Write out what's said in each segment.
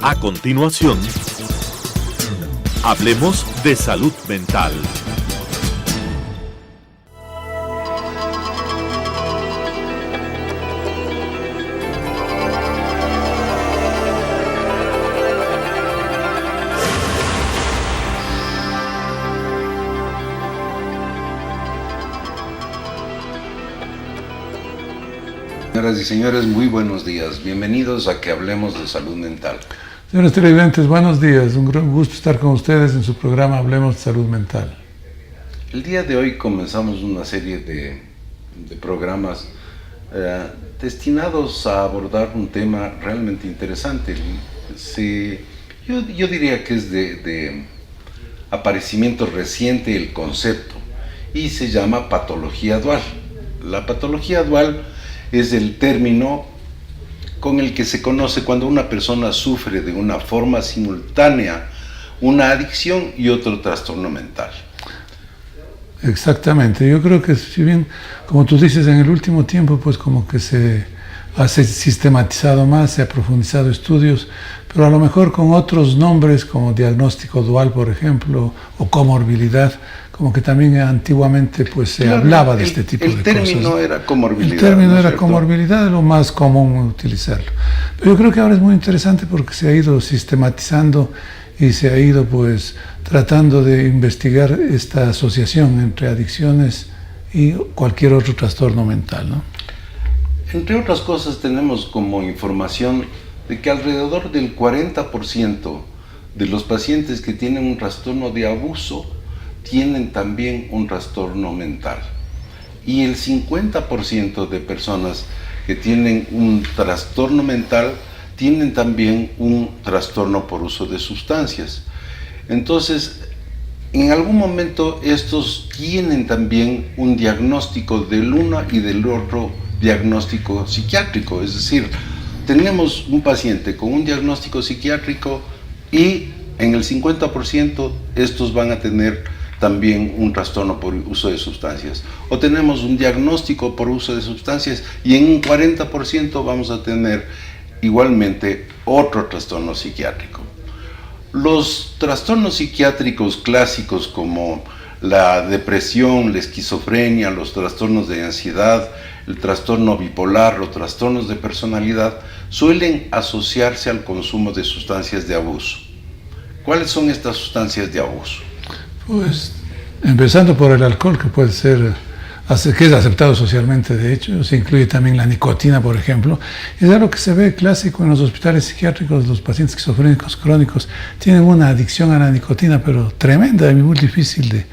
A continuación, hablemos de salud mental. Señoras y señores, muy buenos días. Bienvenidos a que hablemos de salud mental. Señores televidentes, buenos días. Un gran gusto estar con ustedes en su programa Hablemos de Salud Mental. El día de hoy comenzamos una serie de programas destinados a abordar un tema realmente interesante. Yo diría que es de aparecimiento reciente el concepto y se llama patología dual. La patología dual es el término con el que se conoce cuando una persona sufre de una forma simultánea una adicción y otro trastorno mental. Exactamente, yo creo que si bien, como tú dices, en el último tiempo pues como que se ha sistematizado más, se ha profundizado estudios, pero a lo mejor con otros nombres como diagnóstico dual, por ejemplo, o comorbilidad, como que también antiguamente pues se hablaba de este tipo de cosas. El término era comorbilidad. El término era comorbilidad, es lo más común utilizarlo. Pero yo creo que ahora es muy interesante porque se ha ido sistematizando y se ha ido pues tratando de investigar esta asociación entre adicciones y cualquier otro trastorno mental, ¿no? Entre otras cosas tenemos como información de que alrededor del 40% de los pacientes que tienen un trastorno de abuso tienen también un trastorno mental. Y el 50% de personas que tienen un trastorno mental tienen también un trastorno por uso de sustancias. Entonces, en algún momento estos tienen también un diagnóstico del uno y del otro diagnóstico psiquiátrico. Es decir, tenemos un paciente con un diagnóstico psiquiátrico y en el 50% estos van a tener también un trastorno por uso de sustancias. O tenemos un diagnóstico por uso de sustancias y en un 40% vamos a tener igualmente otro trastorno psiquiátrico. Los trastornos psiquiátricos clásicos como la depresión, la esquizofrenia, los trastornos de ansiedad, el trastorno bipolar, los trastornos de personalidad suelen asociarse al consumo de sustancias de abuso. ¿Cuáles son estas sustancias de abuso? Pues empezando por el alcohol, que puede ser, que es aceptado socialmente, de hecho, se incluye también la nicotina, por ejemplo. Es algo que se ve clásico en los hospitales psiquiátricos. Los pacientes esquizofrénicos crónicos tienen una adicción a la nicotina, pero tremenda y muy difícil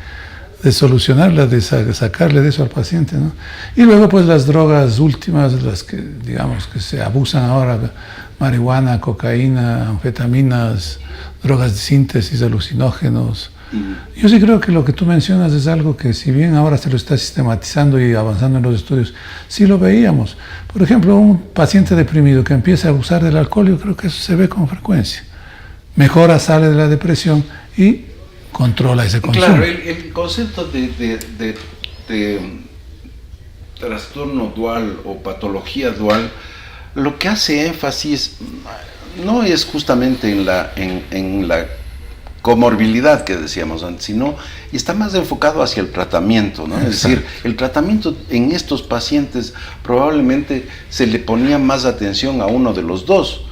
de solucionarla, de sacarle de eso al paciente, ¿no? Y luego pues las drogas últimas, las que digamos que se abusan ahora, marihuana, cocaína, anfetaminas, drogas de síntesis, alucinógenos. Yo sí creo que lo que tú mencionas es algo que, si bien ahora se lo está sistematizando y avanzando en los estudios, sí lo veíamos. Por ejemplo, un paciente deprimido que empieza a abusar del alcohol, yo creo que eso se ve con frecuencia. Mejora, sale de la depresión y controla ese consumo. Claro, el concepto de trastorno dual o patología dual, lo que hace énfasis no es justamente en la comorbilidad que decíamos antes, sino está más enfocado hacia el tratamiento, ¿no? Es decir, el tratamiento en estos pacientes probablemente se le ponía más atención a uno de los dos,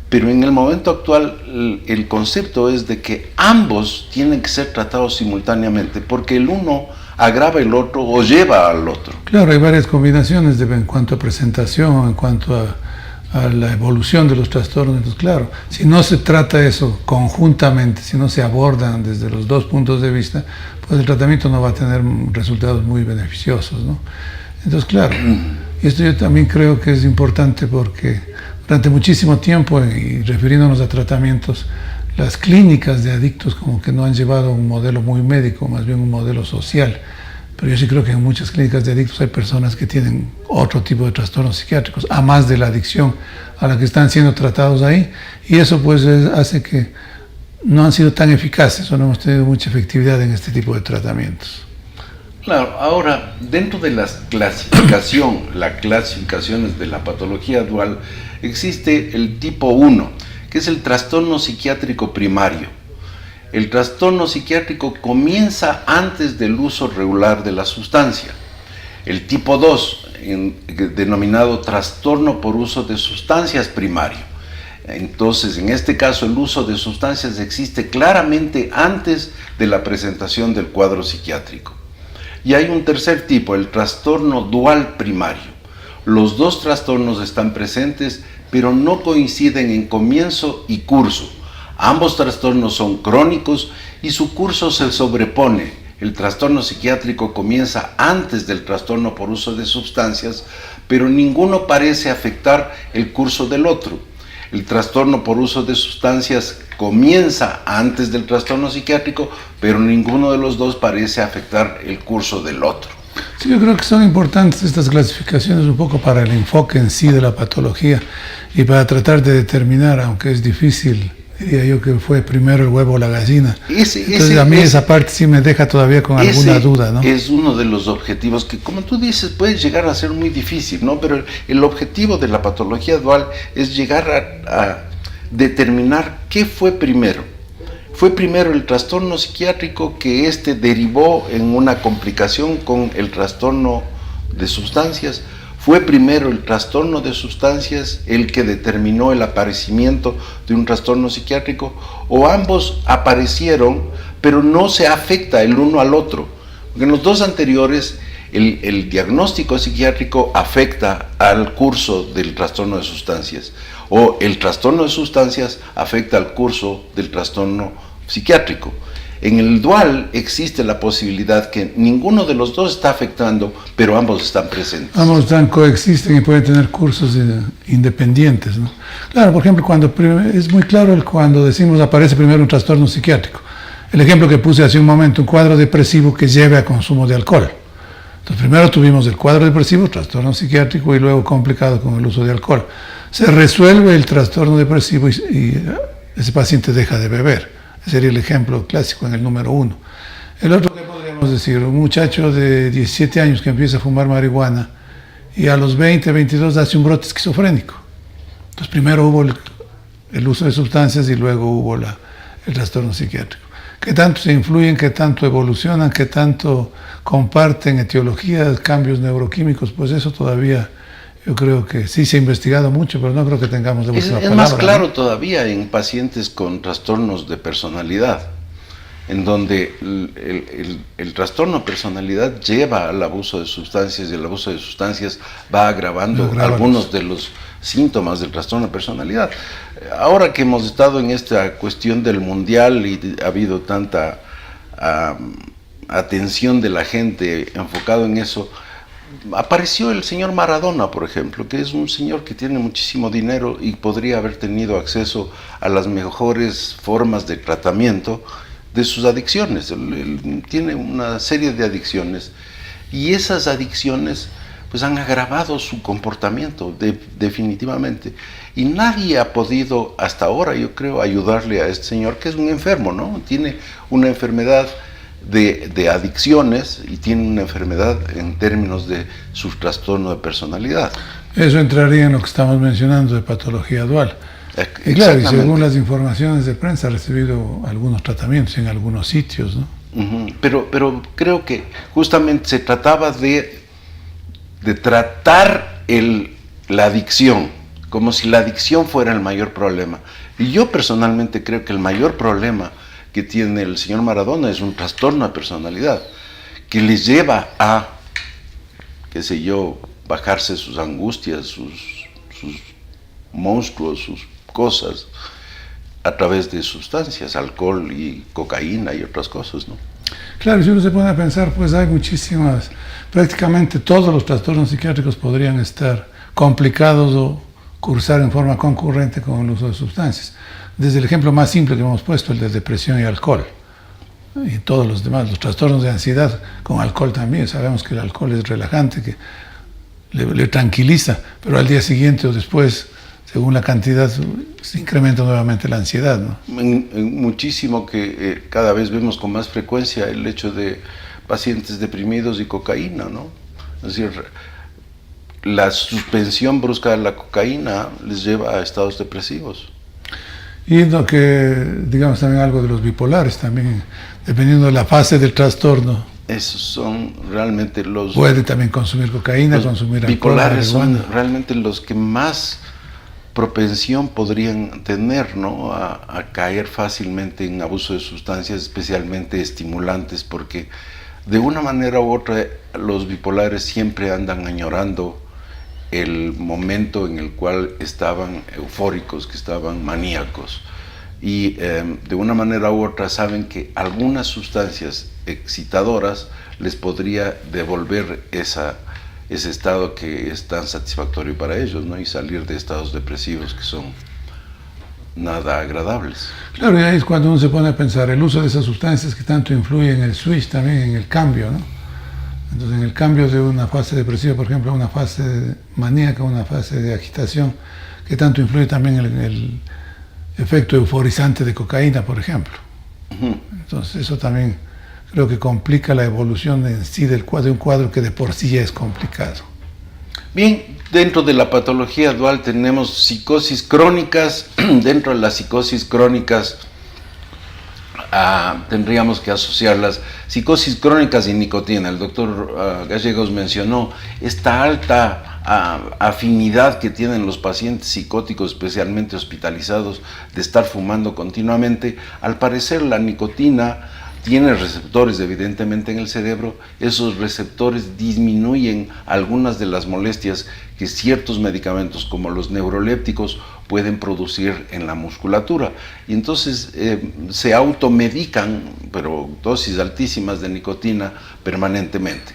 pero en el momento actual el concepto es de que ambos tienen que ser tratados simultáneamente, porque el uno agrava el otro o lleva al otro. Claro, hay varias combinaciones en cuanto a presentación, en cuanto a la evolución de los trastornos. Entonces, claro, si no se trata eso conjuntamente, si no se abordan desde los dos puntos de vista, pues el tratamiento no va a tener resultados muy beneficiosos, ¿no? Entonces, claro, y esto yo también creo que es importante porque durante muchísimo tiempo, y refiriéndonos a tratamientos, las clínicas de adictos como que no han llevado un modelo muy médico, más bien un modelo social. Pero yo sí creo que en muchas clínicas de adictos hay personas que tienen otro tipo de trastornos psiquiátricos, a más de la adicción a la que están siendo tratados ahí, y eso pues hace que no han sido tan eficaces o no hemos tenido mucha efectividad en este tipo de tratamientos. Claro, ahora, dentro de las clasificaciones de la patología dual, existe el tipo 1, que es el trastorno psiquiátrico primario. El trastorno psiquiátrico comienza antes del uso regular de la sustancia. El tipo 2, denominado trastorno por uso de sustancias primario. Entonces, en este caso, el uso de sustancias existe claramente antes de la presentación del cuadro psiquiátrico. Y hay un tercer tipo, el trastorno dual primario. Los dos trastornos están presentes, pero no coinciden en comienzo y curso. Ambos trastornos son crónicos y su curso se sobrepone. El trastorno psiquiátrico comienza antes del trastorno por uso de sustancias, pero ninguno parece afectar el curso del otro. El trastorno por uso de sustancias comienza antes del trastorno psiquiátrico, pero ninguno de los dos parece afectar el curso del otro. Sí, yo creo que son importantes estas clasificaciones un poco para el enfoque en sí de la patología y para tratar de determinar, aunque es difícil, diría yo que fue primero el huevo o la gallina. Entonces a mí esa parte sí me deja todavía con alguna duda, ¿no? Es uno de los objetivos que, como tú dices, puede llegar a ser muy difícil, ¿no? Pero el objetivo de la patología dual es llegar a determinar qué fue primero. Fue primero el trastorno psiquiátrico, que derivó en una complicación con el trastorno de sustancias. Fue primero el trastorno de sustancias el que determinó el aparecimiento de un trastorno psiquiátrico, o ambos aparecieron, pero no se afecta el uno al otro. Porque en los dos anteriores, el diagnóstico psiquiátrico afecta al curso del trastorno de sustancias, o el trastorno de sustancias afecta al curso del trastorno psiquiátrico. En el dual existe la posibilidad que ninguno de los dos está afectando, pero ambos están presentes. Ambos coexisten y pueden tener cursos independientes, ¿no? Claro, por ejemplo, es muy claro cuando decimos aparece primero un trastorno psiquiátrico. El ejemplo que puse hace un momento, un cuadro depresivo que lleve a consumo de alcohol. Entonces, primero tuvimos el cuadro depresivo, trastorno psiquiátrico, y luego complicado con el uso de alcohol. Se resuelve el trastorno depresivo y ese paciente deja de beber. Sería el ejemplo clásico en el número 1. El otro que podríamos decir, un muchacho de 17 años que empieza a fumar marihuana y a los 20, 22 hace un brote esquizofrénico. Entonces primero hubo el uso de sustancias y luego hubo el trastorno psiquiátrico. ¿Qué tanto se influyen, qué tanto evolucionan, qué tanto comparten etiologías, cambios neuroquímicos? Pues eso todavía yo creo que sí se ha investigado mucho, pero no creo que tengamos la última palabra. Es más claro, ¿no?, todavía en pacientes con trastornos de personalidad, en donde el trastorno de personalidad lleva al abuso de sustancias, y el abuso de sustancias va agravando algunos de los síntomas del trastorno de personalidad. Ahora que hemos estado en esta cuestión del mundial y ha habido tanta atención de la gente enfocado en eso, apareció el señor Maradona, por ejemplo, que es un señor que tiene muchísimo dinero y podría haber tenido acceso a las mejores formas de tratamiento de sus adicciones. Él tiene una serie de adicciones y esas adicciones pues han agravado su comportamiento definitivamente, y nadie ha podido hasta ahora, yo creo, ayudarle a este señor, que es un enfermo, ¿no? Tiene una enfermedad de adicciones y tiene una enfermedad en términos de su trastorno de personalidad. Eso entraría en lo que estamos mencionando de patología dual. Y claro, y según las informaciones de prensa ha recibido algunos tratamientos en algunos sitios, ¿no? Pero creo que justamente se trataba de tratar la adicción, como si la adicción fuera el mayor problema. Y yo personalmente creo que el mayor problema que tiene el señor Maradona es un trastorno de personalidad, que les lleva a, qué sé yo, bajarse sus angustias, sus monstruos, sus cosas, a través de sustancias, alcohol y cocaína y otras cosas, ¿no? Claro, si uno se pone a pensar, pues hay muchísimas, prácticamente todos los trastornos psiquiátricos podrían estar complicados o cursar en forma concurrente con el uso de sustancias. Desde el ejemplo más simple que hemos puesto, el de depresión y alcohol, y todos los demás, los trastornos de ansiedad con alcohol también. Sabemos que el alcohol es relajante, que le tranquiliza, pero al día siguiente o después, según la cantidad, se incrementa nuevamente la ansiedad, ¿no? Muchísimo, que cada vez vemos con más frecuencia el hecho de pacientes deprimidos y cocaína, ¿no? Es decir, la suspensión brusca de la cocaína les lleva a estados depresivos. Y lo que, digamos, también algo de los bipolares también, dependiendo de la fase del trastorno. Esos son realmente los... Puede también consumir cocaína, consumir alcohol, bipolares son marihuana. realmente los que más propensión podrían tener, ¿no?, a caer fácilmente en abuso de sustancias, especialmente estimulantes, porque de una manera u otra los bipolares siempre andan añorando el momento en el cual estaban eufóricos, que estaban maníacos, y de una manera u otra saben que algunas sustancias excitadoras les podría devolver ese estado que es tan satisfactorio para ellos, ¿no?, y salir de estados depresivos que son nada agradables. Claro, y ahí es cuando uno se pone a pensar el uso de esas sustancias que tanto influyen en el switch, también en el cambio, ¿no? Entonces, en el cambio de una fase depresiva, por ejemplo, a una fase maníaca, una fase de agitación, que tanto influye también el efecto euforizante de cocaína, por ejemplo. Entonces, eso también creo que complica la evolución en sí del cuadro, de un cuadro que de por sí ya es complicado. Bien, dentro de la patología dual tenemos psicosis crónicas. Dentro de las psicosis crónicas tendríamos que asociar las psicosis crónicas y nicotina. El doctor Gallegos mencionó esta alta afinidad que tienen los pacientes psicóticos, especialmente hospitalizados, de estar fumando continuamente. Al parecer la nicotina tiene receptores evidentemente en el cerebro. Esos receptores disminuyen algunas de las molestias que ciertos medicamentos como los neurolépticos pueden producir en la musculatura, y entonces se automedican, pero dosis altísimas de nicotina permanentemente.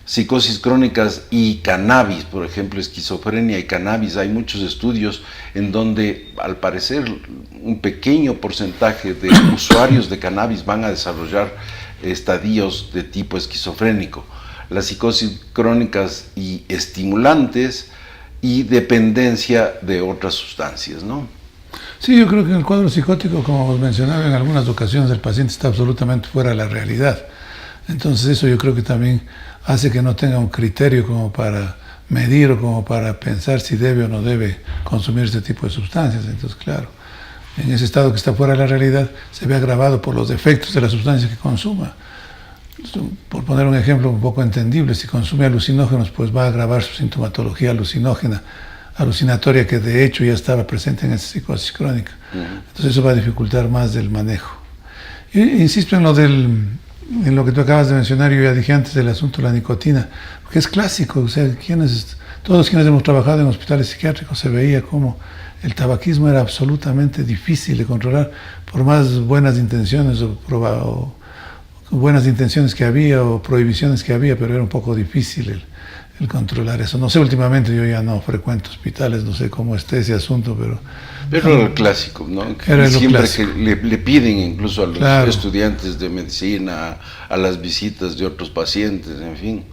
Psicosis crónicas y cannabis, por ejemplo, esquizofrenia y cannabis, hay muchos estudios en donde al parecer un pequeño porcentaje de usuarios de cannabis van a desarrollar estadios de tipo esquizofrénico. Las psicosis crónicas y estimulantes y dependencia de otras sustancias, ¿no? Sí, yo creo que en el cuadro psicótico, como mencionaba, en algunas ocasiones el paciente está absolutamente fuera de la realidad. Entonces eso yo creo que también hace que no tenga un criterio como para medir o como para pensar si debe o no debe consumir este tipo de sustancias. Entonces, claro, en ese estado que está fuera de la realidad se ve agravado por los defectos de la sustancia que consuma. Por poner un ejemplo un poco entendible, si consume alucinógenos, pues va a agravar su sintomatología alucinatoria, que de hecho ya estaba presente en esa psicosis crónica. Entonces eso va a dificultar más el manejo. Y insisto en lo que tú acabas de mencionar. Yo ya dije antes del asunto de la nicotina, porque es clásico. O sea, todos quienes hemos trabajado en hospitales psiquiátricos se veía como el tabaquismo era absolutamente difícil de controlar, por más buenas intenciones o buenas intenciones que había o prohibiciones que había, pero era un poco difícil el controlar eso. No sé, últimamente yo ya no frecuento hospitales, no sé cómo esté ese asunto, pero era el clásico, ¿no? Que era siempre clásico. Que le piden incluso a los Claro. estudiantes de medicina, a las visitas de otros pacientes, en fin.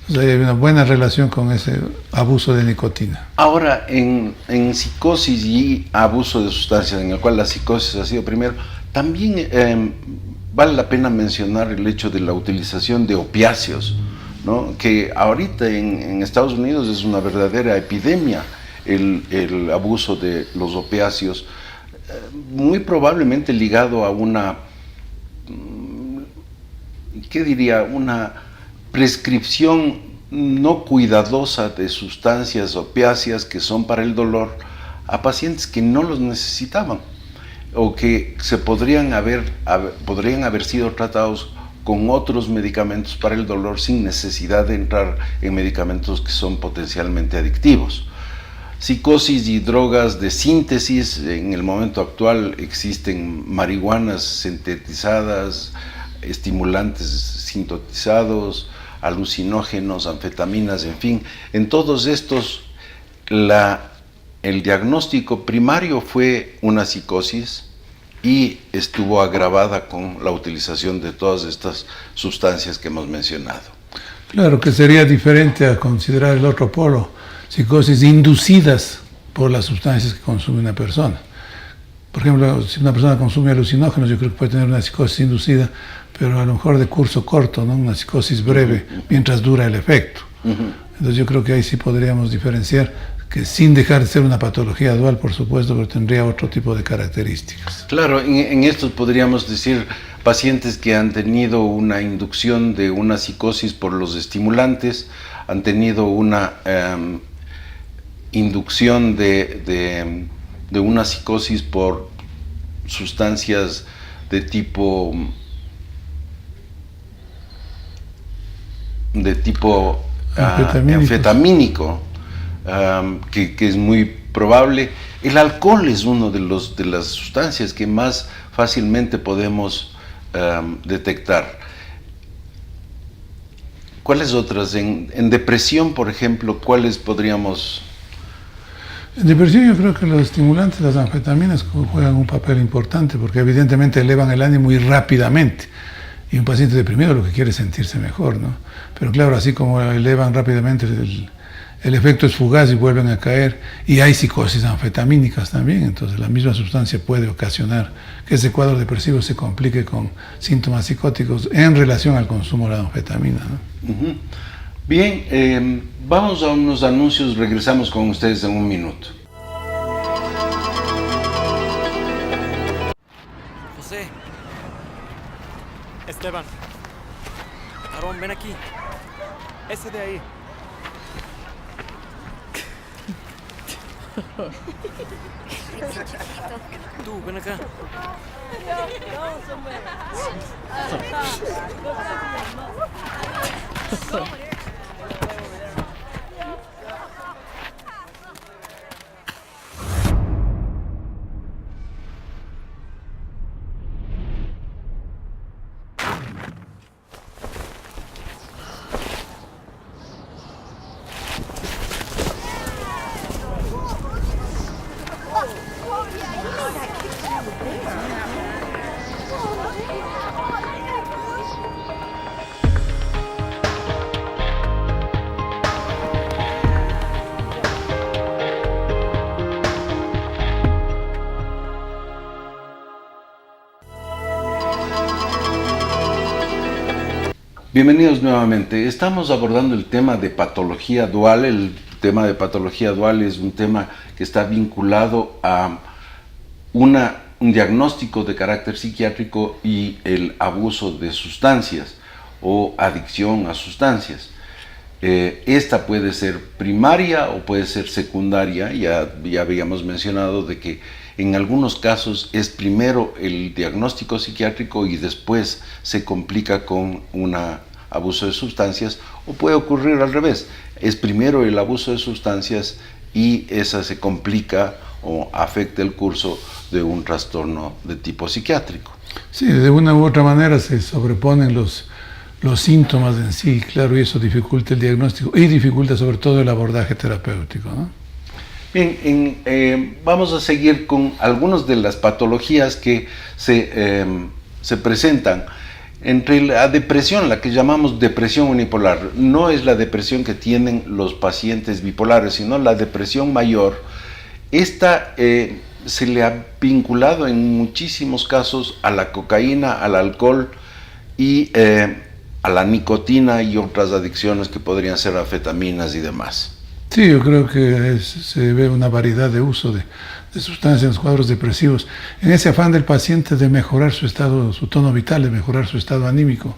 O sea, hay una buena relación con ese abuso de nicotina. Ahora, en psicosis y abuso de sustancias, en el cual la psicosis ha sido primero, también vale la pena mencionar el hecho de la utilización de opiáceos, ¿no? Que ahorita en Estados Unidos es una verdadera epidemia el abuso de los opiáceos, muy probablemente ligado a una, ¿qué diría?, una prescripción no cuidadosa de sustancias opiáceas que son para el dolor a pacientes que no los necesitaban, o que podrían haber sido tratados con otros medicamentos para el dolor sin necesidad de entrar en medicamentos que son potencialmente adictivos. Psicosis y drogas de síntesis. En el momento actual existen marihuanas sintetizadas, estimulantes sintetizados, alucinógenos, anfetaminas, en fin. En todos estos, el diagnóstico primario fue una psicosis y estuvo agravada con la utilización de todas estas sustancias que hemos mencionado. Claro, que sería diferente a considerar el otro polo, psicosis inducidas por las sustancias que consume una persona. Por ejemplo, si una persona consume alucinógenos, yo creo que puede tener una psicosis inducida, pero a lo mejor de curso corto, ¿no? Una psicosis breve, mientras dura el efecto. Entonces yo creo que ahí sí podríamos diferenciar, que sin dejar de ser una patología dual, por supuesto, pero tendría otro tipo de características. Claro, en estos podríamos decir pacientes que han tenido una inducción de una psicosis por los estimulantes, han tenido una inducción de una psicosis por sustancias de tipo anfetamínico, que es muy probable. El alcohol es uno de las sustancias que más fácilmente podemos detectar. ¿Cuáles otras? En depresión, por ejemplo, ¿cuáles podríamos...? En depresión yo creo que los estimulantes, las anfetaminas, juegan un papel importante porque evidentemente elevan el ánimo muy rápidamente. Y un paciente deprimido lo que quiere es sentirse mejor, ¿no? Pero claro, así como elevan rápidamente, el efecto es fugaz y vuelven a caer. Y hay psicosis anfetamínicas también, entonces la misma sustancia puede ocasionar que ese cuadro depresivo se complique con síntomas psicóticos en relación al consumo de la anfetamina, ¿no? Bien, vamos a unos anuncios, regresamos con ustedes en un minuto. José. Esteban. Aarón, ven aquí. Ese de ahí. Tú, ven acá. Bienvenidos nuevamente. Estamos abordando el tema de patología dual. El tema de patología dual es un tema que está vinculado a un diagnóstico de carácter psiquiátrico y el abuso de sustancias o adicción a sustancias. Esta puede ser primaria o puede ser secundaria. Ya habíamos mencionado de que en algunos casos es primero el diagnóstico psiquiátrico y después se complica con un abuso de sustancias, o puede ocurrir al revés. Es primero el abuso de sustancias y esa se complica o afecta el curso de un trastorno de tipo psiquiátrico. Sí, de una u otra manera se sobreponen los síntomas en sí, claro, y eso dificulta el diagnóstico y dificulta sobre todo el abordaje terapéutico, ¿no? Bien, vamos a seguir con algunas de las patologías que se presentan. Entre la depresión, la que llamamos depresión unipolar, no es la depresión que tienen los pacientes bipolares, sino la depresión mayor. Esta se le ha vinculado en muchísimos casos a la cocaína, al alcohol y a la nicotina y otras adicciones que podrían ser anfetaminas y demás. Sí, yo creo que se ve una variedad de uso de sustancias en los cuadros depresivos, en ese afán del paciente de mejorar su estado, su tono vital, de mejorar su estado anímico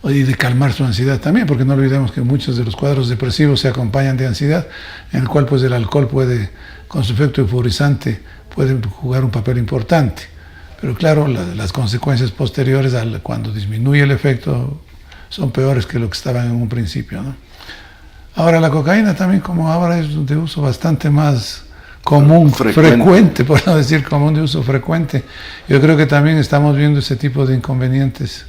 y de calmar su ansiedad también, porque no olvidemos que muchos de los cuadros depresivos se acompañan de ansiedad, en el cual pues el alcohol puede, con su efecto euforizante, puede jugar un papel importante. Pero claro, las consecuencias posteriores cuando disminuye el efecto son peores que lo que estaban en un principio, ¿no? Ahora la cocaína también, como ahora es de uso bastante más común, frecuente, por no decir común, de uso frecuente, yo creo que también estamos viendo ese tipo de inconvenientes.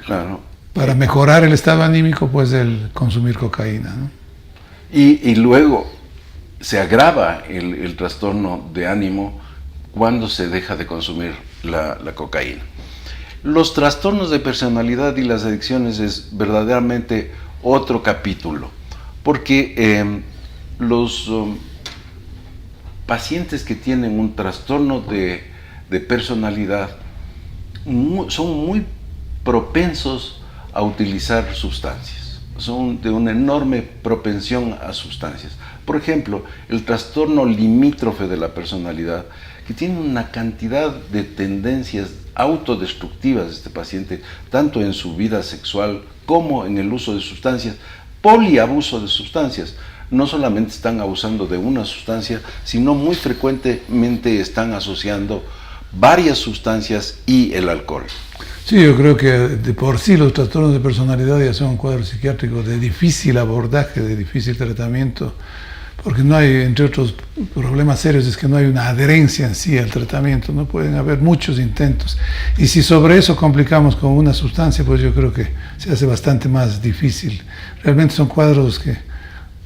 Claro. Para mejorar el estado anímico, pues el consumir cocaína, ¿no? Y luego se agrava el trastorno de ánimo cuando se deja de consumir la cocaína. Los trastornos de personalidad y las adicciones es verdaderamente otro capítulo, porque los pacientes que tienen un trastorno de personalidad son muy propensos a utilizar sustancias. son de una enorme propensión a sustancias. Por ejemplo, el trastorno limítrofe de la personalidad, que tiene una cantidad de tendencias autodestructivas de este paciente, tanto en su vida sexual como en el uso de sustancias, poliabuso de sustancias. No solamente están abusando de una sustancia, sino muy frecuentemente están asociando varias sustancias y el alcohol. Sí, yo creo que de por sí los trastornos de personalidad ya son cuadros psiquiátricos de difícil abordaje, de difícil tratamiento, porque no hay, entre otros problemas serios, es que no hay una adherencia en sí al tratamiento, no pueden haber muchos intentos. Y si sobre eso complicamos con una sustancia, pues yo creo que se hace bastante más difícil. Realmente son cuadros que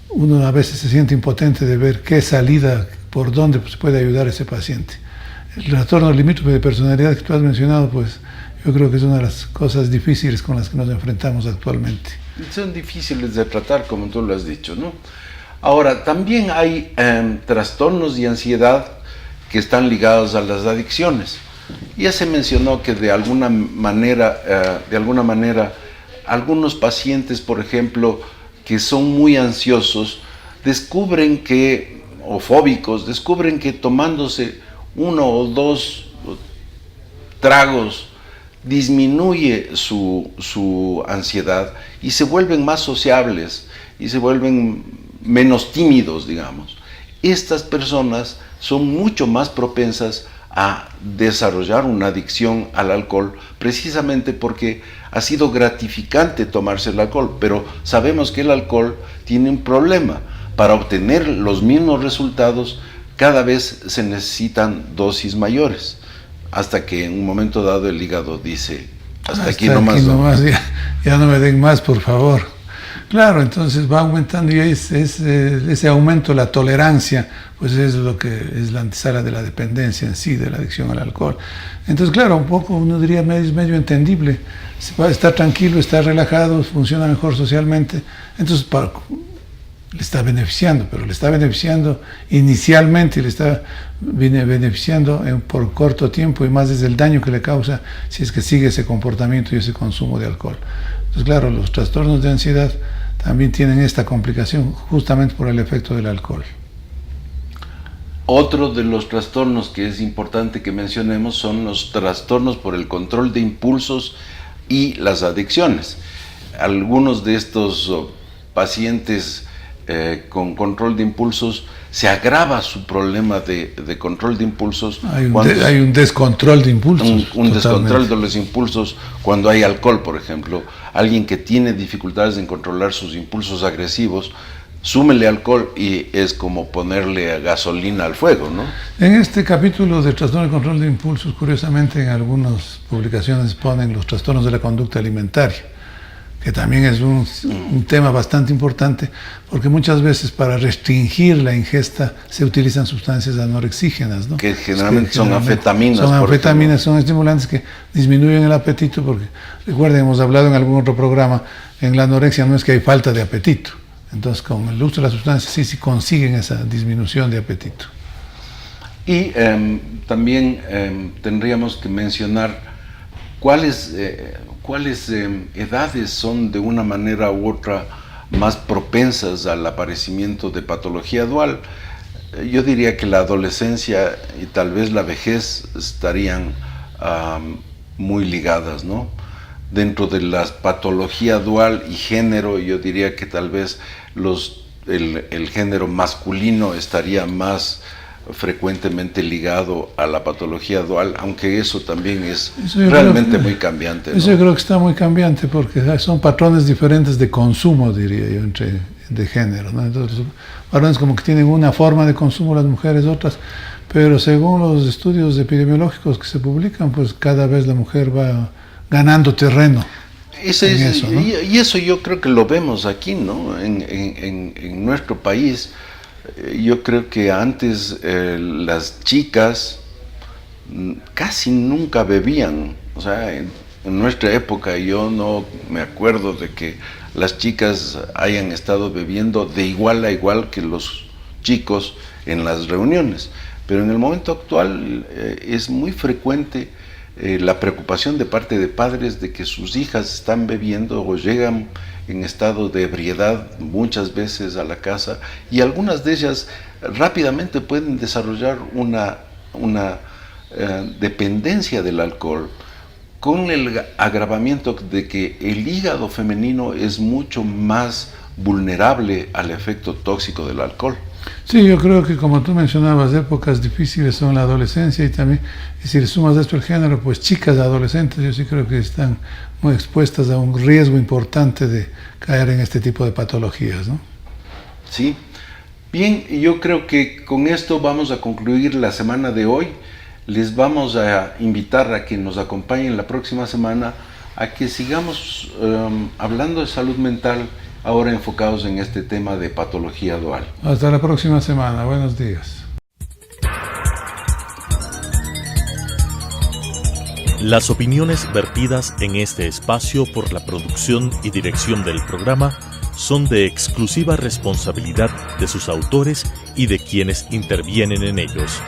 uno a veces se siente impotente de ver qué salida, por dónde se puede ayudar a ese paciente. El trastorno limítrofe de personalidad que tú has mencionado, pues yo creo que es una de las cosas difíciles con las que nos enfrentamos actualmente. Son difíciles de tratar, como tú lo has dicho, ¿no? Ahora, también hay trastornos de ansiedad que están ligados a las adicciones. Ya se mencionó que de alguna manera, algunos pacientes, por ejemplo, que son muy ansiosos, descubren que, o fóbicos, descubren que tomándose 1 o 2 tragos disminuye su ansiedad y se vuelven más sociables y se vuelven menos tímidos, digamos. Estas personas son mucho más propensas a desarrollar una adicción al alcohol, precisamente porque ha sido gratificante tomarse el alcohol, pero sabemos que el alcohol tiene un problema. Para obtener los mismos resultados, cada vez se necesitan dosis mayores, hasta que en un momento dado el hígado dice, hasta aquí nomás. Ya no me den más, por favor. Claro, entonces va aumentando y ese aumento, la tolerancia, pues es lo que es la antesala de la dependencia en sí, de la adicción al alcohol. Entonces, claro, un poco uno diría medio entendible, está tranquilo, está relajado, funciona mejor socialmente, entonces le está beneficiando, pero le está beneficiando inicialmente y le está beneficiando por corto tiempo y más desde el daño que le causa si es que sigue ese comportamiento y ese consumo de alcohol. Entonces, claro, los trastornos de ansiedad también tienen esta complicación justamente por el efecto del alcohol. Otro de los trastornos que es importante que mencionemos son los trastornos por el control de impulsos y las adicciones. Algunos de estos pacientes con control de impulsos se agrava su problema de control de impulsos. Hay un descontrol de impulsos. Un descontrol de los impulsos cuando hay alcohol, por ejemplo. Alguien que tiene dificultades en controlar sus impulsos agresivos, súmele alcohol y es como ponerle gasolina al fuego, ¿no? En este capítulo de trastorno de control de impulsos, curiosamente en algunas publicaciones ponen los trastornos de la conducta alimentaria, que también es un tema bastante importante, porque muchas veces para restringir la ingesta se utilizan sustancias anorexígenas, ¿no? Que generalmente son anfetaminas. Son anfetaminas, son estimulantes que disminuyen el apetito, porque recuerden, hemos hablado en algún otro programa, en la anorexia no es que hay falta de apetito, entonces con el uso de las sustancias sí consiguen esa disminución de apetito. Y también tendríamos que mencionar cuáles edades son de una manera u otra más propensas al aparecimiento de patología dual. Yo diría que la adolescencia y tal vez la vejez estarían muy ligadas, ¿no? Dentro de la patología dual y género, yo diría que tal vez el género masculino estaría más frecuentemente ligado a la patología dual, aunque eso también es realmente muy cambiante, ¿no? Eso yo creo que está muy cambiante porque son patrones diferentes de consumo, diría yo, de género, ¿no? Entonces, los varones como que tienen una forma de consumo, las mujeres otras, pero según los estudios epidemiológicos que se publican, pues cada vez la mujer va ganando terreno. Eso, ¿no? Y eso yo creo que lo vemos aquí, ¿no? En nuestro país. Yo creo que antes las chicas casi nunca bebían, o sea, en nuestra época yo no me acuerdo de que las chicas hayan estado bebiendo de igual a igual que los chicos en las reuniones, pero en el momento actual es muy frecuente la preocupación de parte de padres de que sus hijas están bebiendo o llegan en estado de ebriedad muchas veces a la casa, y algunas de ellas rápidamente pueden desarrollar una dependencia del alcohol, con el agravamiento de que el hígado femenino es mucho más vulnerable al efecto tóxico del alcohol. Sí, yo creo que, como tú mencionabas, épocas difíciles son la adolescencia, y también, y si le sumas a esto el género, pues chicas adolescentes, yo sí creo que están muy expuestas a un riesgo importante de caer en este tipo de patologías, ¿no? Sí. Bien, yo creo que con esto vamos a concluir la semana de hoy. Les vamos a invitar a que nos acompañen la próxima semana a que sigamos hablando de salud mental, ahora enfocados en este tema de patología dual. Hasta la próxima semana. Buenos días. Las opiniones vertidas en este espacio por la producción y dirección del programa son de exclusiva responsabilidad de sus autores y de quienes intervienen en ellos.